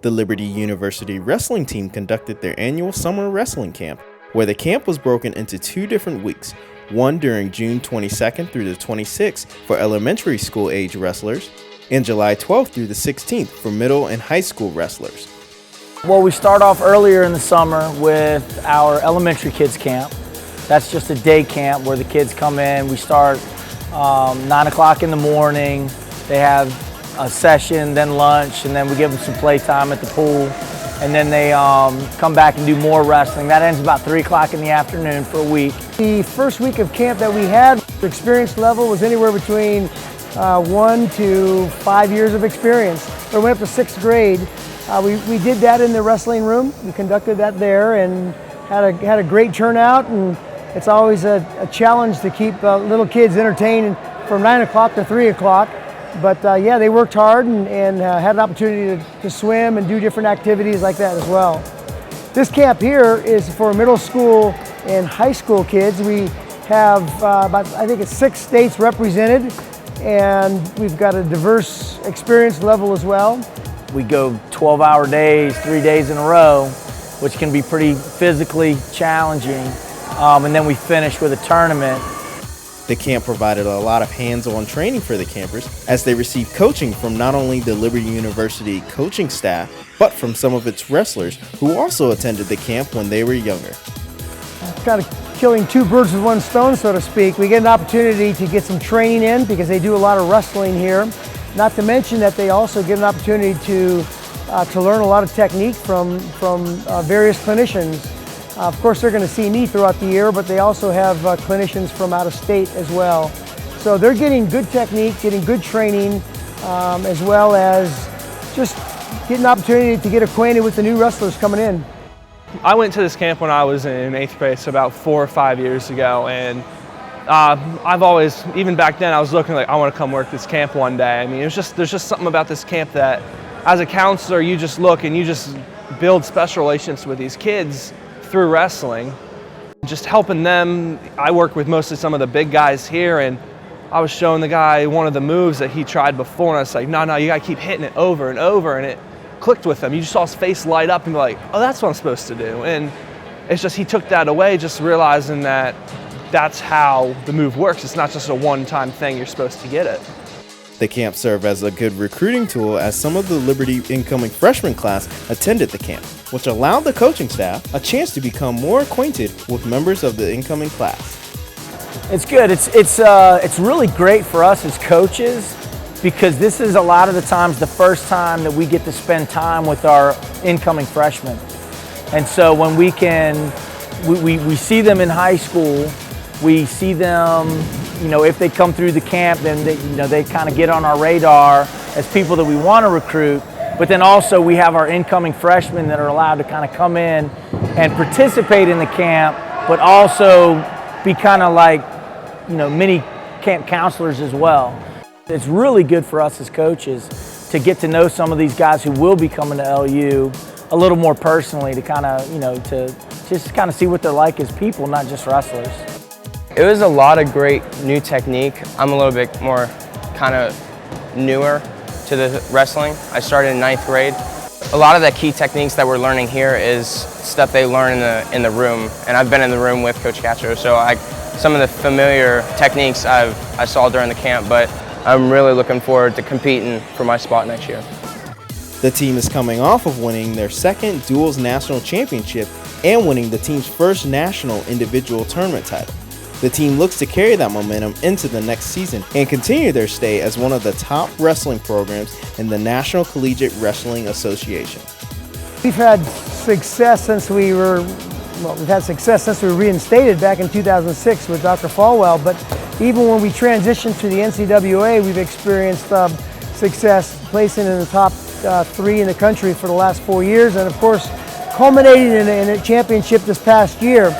The Liberty University wrestling team conducted their annual summer wrestling camp, where the camp was broken into 2 different weeks, one during June 22nd through the 26th for elementary school age wrestlers, and July 12th through the 16th for middle and high school wrestlers. Well, we start off earlier in the summer with our elementary kids camp. That's just a day camp where the kids come in. We start 9 o'clock in the morning. They have a session, then lunch, and then we give them some playtime at the pool. And then they come back and do more wrestling. That ends about 3 o'clock in the afternoon for a week. The first week of camp that we had, the experience level was anywhere between 1 to 5 years of experience. So we went up to 6th grade. We did that in the wrestling room. We conducted that there and had a great turnout. And it's always a challenge to keep little kids entertained from 9 o'clock to 3 o'clock. But yeah, they worked hard and had an opportunity to swim and do different activities like that as well. This camp here is for middle school and high school kids. We have I think it's 6 states represented, and we've got a diverse experience level as well. We go 12-hour days, 3 days in a row, which can be pretty physically challenging. And then we finish with a tournament. The camp provided a lot of hands-on training for the campers as they received coaching from not only the Liberty University coaching staff, but from some of its wrestlers who also attended the camp when they were younger. Kind of killing 2 birds with 1 stone, so to speak. We get an opportunity to get some training in because they do a lot of wrestling here. Not to mention that they also get an opportunity to learn a lot of technique from various clinicians. Of course, they're going to see me throughout the year, but they also have clinicians from out of state as well. So they're getting good technique, getting good training, as well as just getting an opportunity to get acquainted with the new wrestlers coming in. I went to this camp when I was in 8th grade, so about 4 or 5 years ago, and I've always, even back then, I was looking like I want to come work this camp one day. I mean, there's just something about this camp that, as a counselor, you just look and you just build special relationships with these kids through wrestling, just helping them. I work with mostly some of the big guys here, and I was showing the guy one of the moves that he tried before, and I was like, no, you gotta keep hitting it over and over, and it clicked with him. You just saw his face light up and be like, oh, that's what I'm supposed to do. And it's just, he took that away, just realizing that that's how the move works. It's not just a one-time thing, you're supposed to get it. The camp served as a good recruiting tool as some of the Liberty incoming freshman class attended the camp, which allowed the coaching staff a chance to become more acquainted with members of the incoming class. It's good. It's really great for us as coaches because this is a lot of the times the first time that we get to spend time with our incoming freshmen. And so when we see them in high school, we see them, if they come through the camp, then they kind of get on our radar as people that we want to recruit. But then also we have our incoming freshmen that are allowed to kind of come in and participate in the camp, but also be kind of like, mini camp counselors as well. It's really good for us as coaches to get to know some of these guys who will be coming to LU a little more personally, to kind of, to just kind of see what they're like as people, not just wrestlers. It was a lot of great new technique. I'm a little bit more kind of newer to the wrestling. I started in 9th grade. A lot of the key techniques that we're learning here is stuff they learn in the room, and I've been in the room with Coach Castro, so some of the familiar techniques I saw during the camp, but I'm really looking forward to competing for my spot next year. The team is coming off of winning their 2nd Duals National Championship and winning the team's first national individual tournament title. The team looks to carry that momentum into the next season and continue their stay as one of the top wrestling programs in the National Collegiate Wrestling Association. We've had success since we were reinstated back in 2006 with Dr. Falwell, but even when we transitioned to the NCAA, we've experienced success placing in the top 3 in the country for the last 4 years, and of course culminating in a championship this past year.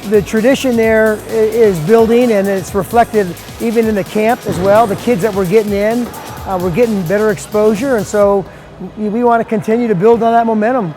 The tradition there is building, and it's reflected even in the camp as well. The kids that we're getting in, we're getting better exposure, and so we want to continue to build on that momentum.